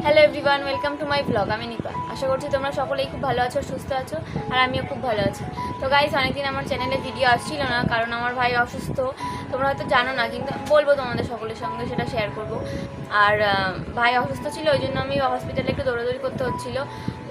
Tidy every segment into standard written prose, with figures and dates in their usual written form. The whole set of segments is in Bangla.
Hello everyone, welcome to my blog. আমি নিপা। আশা করছি তোমরা সকলেই খুব ভালো আছো, সুস্থ আছো, আর আমিও খুব ভালো আছি। তো গাইস, অনেকদিন আমার চ্যানেলে ভিডিও আসছিল না, কারণ আমার ভাই অসুস্থ। তোমরা হয়তো জানো না, কিন্তু বলবো তোমাদের সকলের সঙ্গে, সেটা শেয়ার করব। আর ভাই অসুস্থ ছিল, ওই জন্য আমি হসপিটালে একটু দৌড়াদৌড়ি করতে হচ্ছিলো।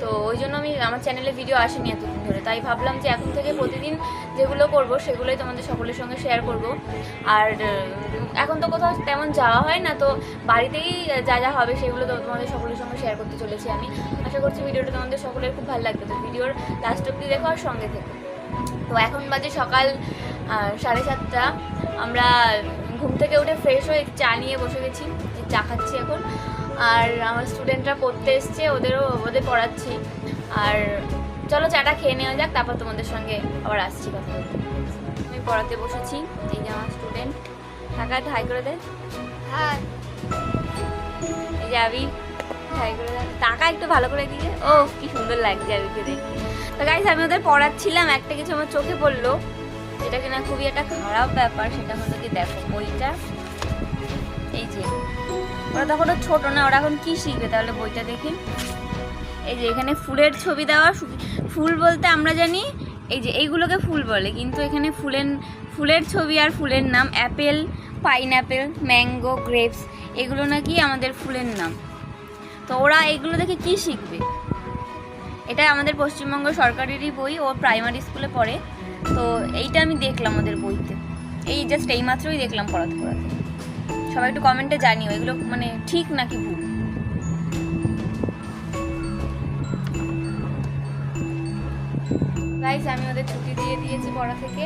তো ওই জন্য আমি আমার চ্যানেলে ভিডিও আসেনি এতদিন ধরে। তাই ভাবলাম যে এখন থেকে প্রতিদিন যেগুলো করব সেগুলোই তোমাদের সকলের সঙ্গে শেয়ার করব। আর এখন তো কোথাও তেমন যাওয়া হয় না, তো বাড়িতেই যা যা হবে সেগুলো তো তোমাদের সকলের সঙ্গে শেয়ার করতে চলেছি আমি। আশা করছি ভিডিওটা তোমাদের সকলের খুব ভালো লাগবে। তো ভিডিওর লাস্ট অব্দি দেখো আর সঙ্গে থেকো। তো এখন বাজে সকাল 7:30। আমরা ঘুম থেকে উঠে ফ্রেশ হয়ে চা নিয়ে বসে গেছি, চা খাচ্ছি এখন। আর আমার স্টুডেন্টরা পড়তে এসছে, ওদের পড়াচ্ছি। আর চলো চাটা খেয়ে নেওয়া যাক, তারপর তোমাদের সঙ্গে আবার আসছি কথা বলতে। আমি পড়াতে বসেছি, এই যে আমার স্টুডেন্ট। টাকা একটু হাই করে দে। হ্যাঁ, এই যে আবি, হাই করে দে। টাকা একটু ভালো করে দিয়ে। ও কি সুন্দর লাগছে আবিকে দেখতে। তো গাইস, আমি ওদের পড়াচ্ছিলাম, একটা কিছু আমার চোখে পড়লো, যেটা কিনা খুবই একটা খারাপ ব্যাপার। সেটা হলো কি, দেখো বইটা, এই যে ওরা তখন ছোট না, ওরা এখন কি শিখবে তাহলে বইটা দেখে। এই যে এখানে ফুলের ছবি দেওয়া। ফুল বলতে আমরা জানি এই যে এইগুলোকে ফুল বলে, কিন্তু এখানে ফুলের ছবি আর ফুলের নাম। অ্যাপেল, পাইনঅ্যাপেল, ম্যাঙ্গো, গ্রেপস, এগুলো নাকি আমাদের ফুলের নাম। তো ওরা এগুলো দেখে কি শিখবে? এটা আমাদের পশ্চিমবঙ্গ সরকারেরই বই, ও প্রাইমারি স্কুলে পড়ে। তো এইটা আমি দেখলাম ওদের বইতে, এই জাস্ট এইমাত্রই দেখলাম পড়াতে পড়াতে। সবাই একটু কমেন্টে জানিও এগুলো মানে ঠিক নাকি ভুল। গাইস, আমি ওদের ছুটি দিয়ে দিয়েছি পড়া থেকে।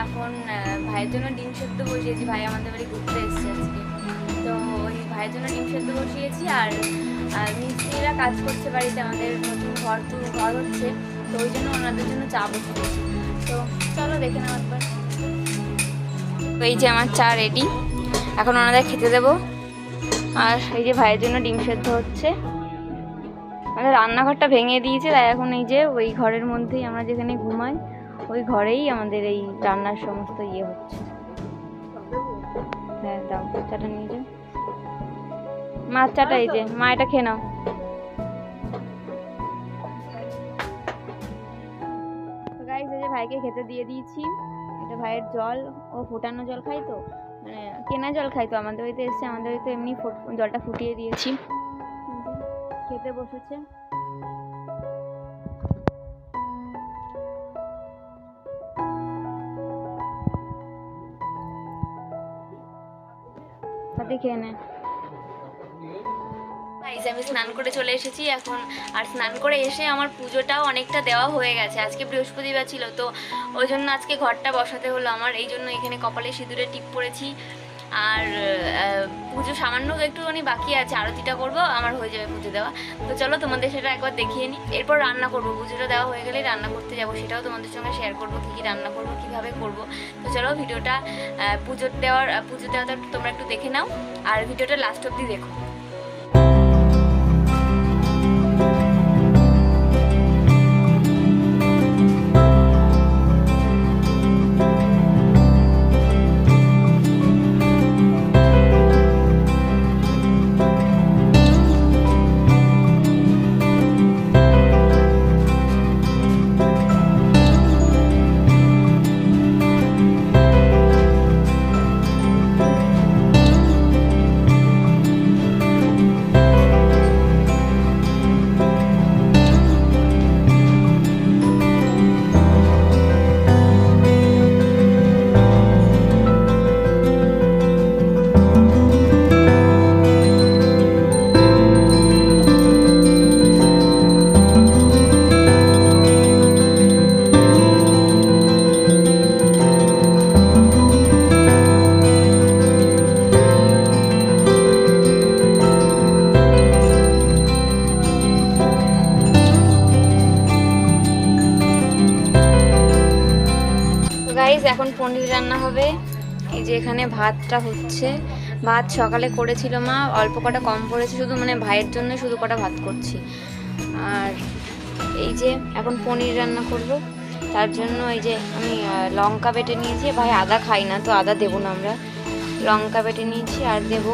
এখন ভাইয়ের জন্য ডিম সেদ্ধ বসিয়েছি। ভাই আমাদের বাড়ি ঘুরতে এসেছে আজকে, তো ওই ভাইয়ের জন্য ডিম সেদ্ধ বসিয়েছি। আর মিস্ত্রিরা কাজ করছে বাড়িতে, আমাদের নতুন ঘর হচ্ছে, তো ওই জন্য ওনাদের জন্য চা বসিয়েছি। তো চলো দেখে নাও একবার। তো এই যে আমার চা রেডি, এখন ওনাদের খেতে দেবো। আর এই যে ভাইয়ের জন্য ডিম সেদ্ধ হচ্ছে। আমাদের রান্নাঘরটা ভেঙে দিয়েছে, তাই এখন এই যে ওই ঘরের মধ্যেই, আমরা যেখানে ঘুমাই ওই ঘরেই আমাদের এই রান্নার সমস্ত ইয়ে হচ্ছে। হ্যাঁ দাও, চাটা নিয়ে যাও। মাছ চাটা, এই যে মা, এটা খেয়ে নাও। গাইস, এই যে ভাইকে খেতে দিয়ে দিয়েছি। এটা ভাইয়ের জল, ও ফোটানো জল খাই, তো মানে কেনা জল খাই। তো আমাদের বাড়িতে এসছে, আমাদের বাড়িতে এমনি জলটা ফুটিয়ে দিয়েছি। খেতে বসেছে। তাতে খেয়ে নে। আমি স্নান করে চলে এসেছি এখন। আর স্নান করে এসে আমার পুজোটাও অনেকটা দেওয়া হয়ে গেছে। আজকে বৃহস্পতিবার ছিল, তো ওই জন্য আজকে ঘরটা বসাতে হলো আমার। এই জন্য এখানে কপালে সিঁদুরে টিপ পড়েছি। আর পুজো সামান্য একটুখানি বাকি আছে, আরতিটা করবো, আমার হয়ে যাবে পুজো দেওয়া। তো চলো তোমাদের সেটা একবার দেখিয়ে নিই। এরপর রান্না করবো, পুজোটা দেওয়া হয়ে গেলে রান্না করতে যাবো, সেটাও তোমাদের সঙ্গে শেয়ার করবো, কী কী রান্না করবো, কীভাবে করবো। তো চলো ভিডিওটা পুজো দেওয়াটা তোমরা একটু দেখে নাও, আর ভিডিওটা লাস্ট অবধি দেখো। গাইস, এখন পনির রান্না হবে। এই যে এখানে ভাতটা হচ্ছে। ভাত সকালে করেছিল মা, অল্প কটা কম পড়েছে, শুধু মানে ভাইয়ের জন্য শুধু কটা ভাত করছি। আর এই যে এখন পনির রান্না করব, তার জন্য এই যে আমি লঙ্কা বেটে নিয়েছি। ভাই আদা খাই না, তো আদা দেবো না আমরা। লঙ্কা বেটে নিয়েছি আর দেবো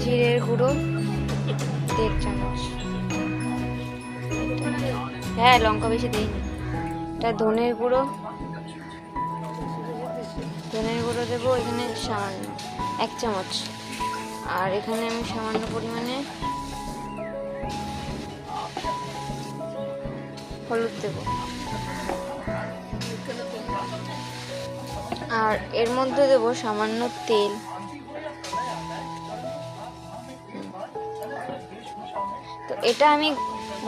জিরের গুঁড়ো 1.5 চামচ, হ্যাঁ লঙ্কা বেশি দিইনি। এটা ধনের গুঁড়ো দেবো এখানে সামান্য 1 চামচ। আর এখানে আমি সামান্য পরিমাণে হলুদ দেব। আর এর মধ্যে দেব সামান্য তেল। তো এটা আমি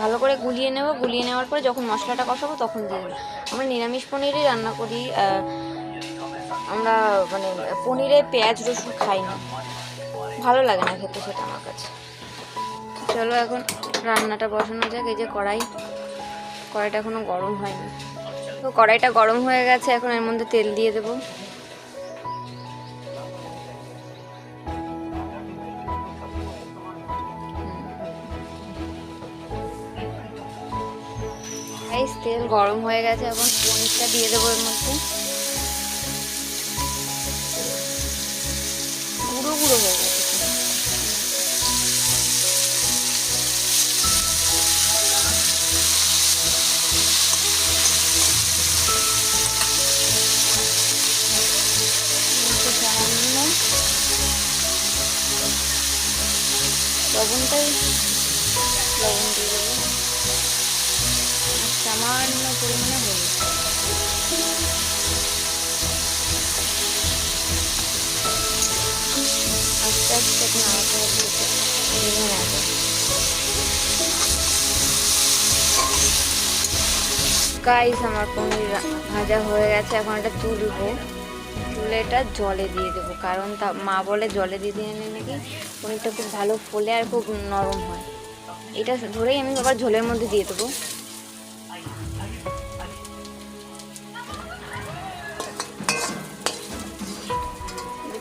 ভালো করে গুলিয়ে নেব। গুলিয়ে নেওয়ার পরে যখন মশলাটা কষাবো তখন দিয়ে দেবো। আমরা নিরামিষ পনিরই রান্না করি। আমরা মানে পনিরে পেঁয়াজ রসুন খাই না, ভালো লাগে না খেতে সেটা আমার কাছে। চলো এখন রান্নাটা বসানো যাক। এই যে কড়াইটা এখনো গরম হয়নি। তো কড়াইটা গরম হয়ে গেছে, এখন এর মধ্যে তেল দিয়ে দেবো। তেল গরম হয়ে গেছে, এখন পনিরটা দিয়ে দেবো এর মধ্যে। গুঁড়ো গুঁড়ো হয়ে গেছে। লবণ দিয়ে দেবো, সামান্য পরিমাণে হলুদ। আস্তে আস্তে নাড়াতে হবে। গাইস আমার পনির ভাজা হয়ে গেছে, এখন এটা তুলবো। তুলে এটা জলে দিয়ে দেবো, কারণ মা বলে জলে দিয়ে দিলে নাকি পনিরটা খুব ভালো ফোলে আর খুব নরম হয়। এটা ধরেই আমি আবার ঝোলের মধ্যে দিয়ে দেবো।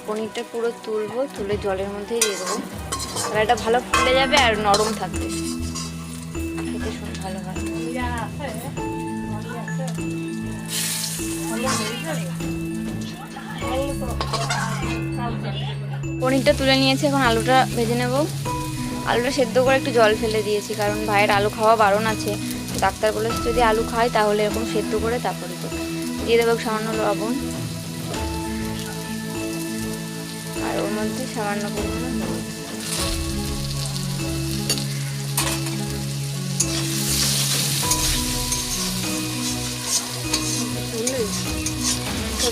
পনিরটা পুরো তুলবো, তুলে জলের মধ্যেই দিয়ে দেবো। আর এটা ভালো ফুলে যাবে আর নরম থাকবে, খেতে শুনে ভালো হয়। পনিরটা তুলে নিয়েছি, এখন আলুটা ভেজে নেব। আলুটা সেদ্ধ করে একটু জল ফেলে দিয়েছি, কারণ ভাইয়ের আলু খাওয়া বারণ আছে। ডাক্তার বলেছে যদি আলু খায় তাহলে এরকম সেদ্ধ করে তারপরে দিয়ে দেবো সামান্য লবণ। আর ওর মধ্যে সামান্য পরিমাণে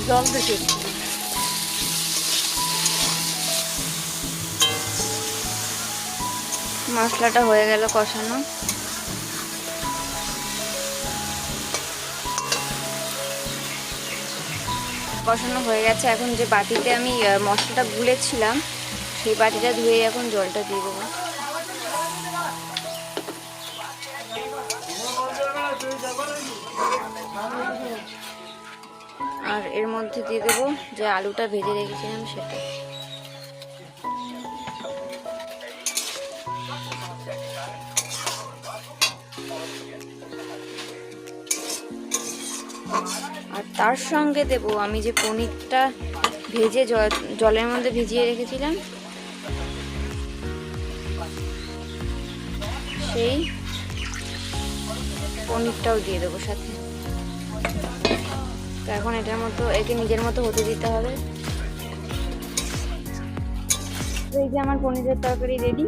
জল দিতে। মশলাটা হয়ে গেল কষানো। কষানো হয়ে গেছে, এখন যে বাটিতে আমি মশলাটা গুলেছিলাম সেই বাটিটা ধুয়ে এখন জলটা দিয়ে দেবো। আর এর মধ্যে দিয়ে দেবো যে আলুটা ভেজে রেখেছিলাম সেটা। আর তার সঙ্গে দেব আমি যে পনিরটা ভেজে জলের মধ্যে ভিজিয়ে রেখেছিলাম সেই পনিরটাও দিয়ে দেবো সাথে। তো এখন এটার মতো একে নিজের মতো হতে দিতে হবে। তো এই যে আমার পনিরের তরকারি রেডি।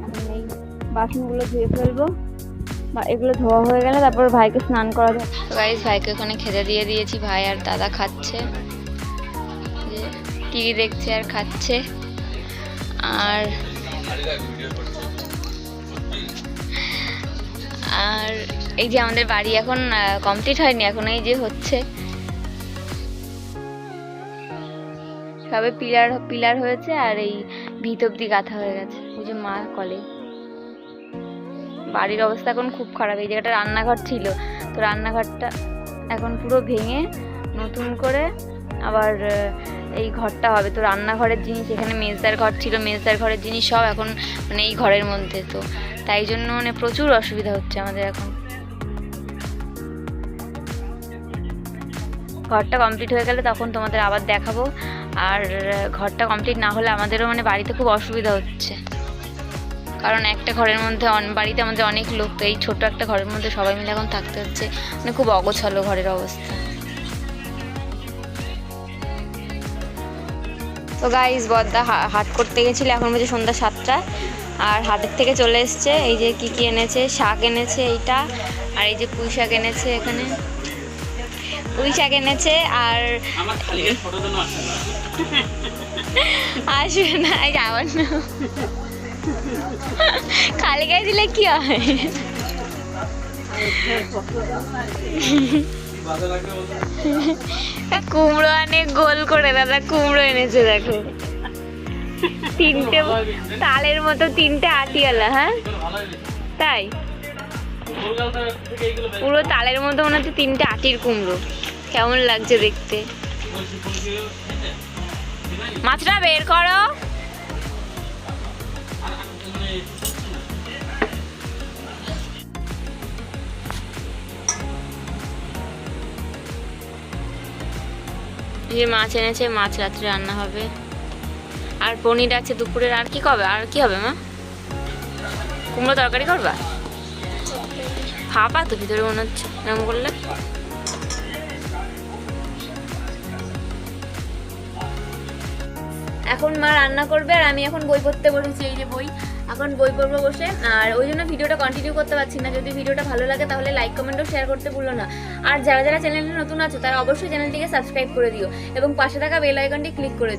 এখন এই বাসনগুলো ধুয়ে ফেলবো, বা এগুলো ধোয়া হয়ে গেলে তারপর ভাইকে স্নান করা যায়। তো গাইস ভাইকে ওখানে খেতে দিয়ে দিয়েছি, ভাই আর দাদা খাচ্ছে, টিভি দেখছে আর খাচ্ছে। আর আর এই যে আমাদের বাড়ি এখন কমপ্লিট হয়নি, এখন এই যে হচ্ছে, সবে পিলার হয়েছে আর এই ভিত অব্দি গাঁথা হয়ে গেছে। ওই যে মা কলে। বাড়ির অবস্থা এখন খুব খারাপ। এই জায়গাটা রান্নাঘর ছিল, তো রান্নাঘরটা এখন পুরো ভেঙে নতুন করে আবার এই ঘরটা হবে। তো রান্নাঘরের জিনিস, এখানে মেজদার ঘর ছিল, মেজদার ঘরের জিনিস সব এখন মানে এই ঘরের মধ্যে। তো তাই জন্য মানে প্রচুর অসুবিধা হচ্ছে আমাদের এখন। ঘরটা কমপ্লিট হয়ে গেলে তখন তোমাদের আবার দেখাবো। আর ঘরটা কমপ্লিট না হলে আমাদেরও মানে বাড়িতে খুব অসুবিধা হচ্ছে, কারণ একটা ঘরের মধ্যে বাড়িতে আমাদের অনেক লোক, তো এই ছোট একটা ঘরের মধ্যে সবাই মিলে এখন থাকতে হচ্ছে, মানে খুব অগোছালো ঘরের অবস্থা। তো গাইস বদ্দা হাট করতে গেছিলো, এখন বলছে সন্ধ্যা 7টা, আর হাটের থেকে চলে এসছে। এই যে কি এনেছে, শাক এনেছে এইটা, আর এই যে পুঁই শাক এনেছে, এখানে পুঁই শাক এনেছে। আর আসবে না, এই যাবার না, খালি গায়ে দিলে কি হয়। কুমড়ো অনেক গোল করে দাদা কুমড়ো এনেছে, দেখো 3টে তালের মতো, 3টে আটিওয়ালা। হ্যাঁ তাই, পুরো তালের মতো মনে হচ্ছে 3টে আটির কুমড়ো। কেমন লাগছে দেখতে? মাছটা বের করো। যে মাছ এনেছে, মাছ রাত্রে রান্না হবে, আর পনির আছে দুপুরের। আর কি হবে, আর কি হবে মা? কুমড়ো তরকারি করবা? ফাঁপা তো ভিতরে মনে হচ্ছে এরকম করলে। এখন মা রান্না করবে, আর আমি এখন বই পড়তে বসেছি। এই যে বই, এখন বই পড়বো বসে, আর ওই জন্য ভিডিওটা কন্টিনিউ করতে পারছি না। যদি ভিডিওটা ভালো লাগে তাহলে লাইক কমেন্ট ও শেয়ার করতে ভুলো না। আর যারা যারা চ্যানেলটা নতুন আছো তারা অবশ্যই চ্যানেলটিকে সাবস্ক্রাইব করে দিও এবং পাশে থাকা বেল আইকনটি ক্লিক করে দিও।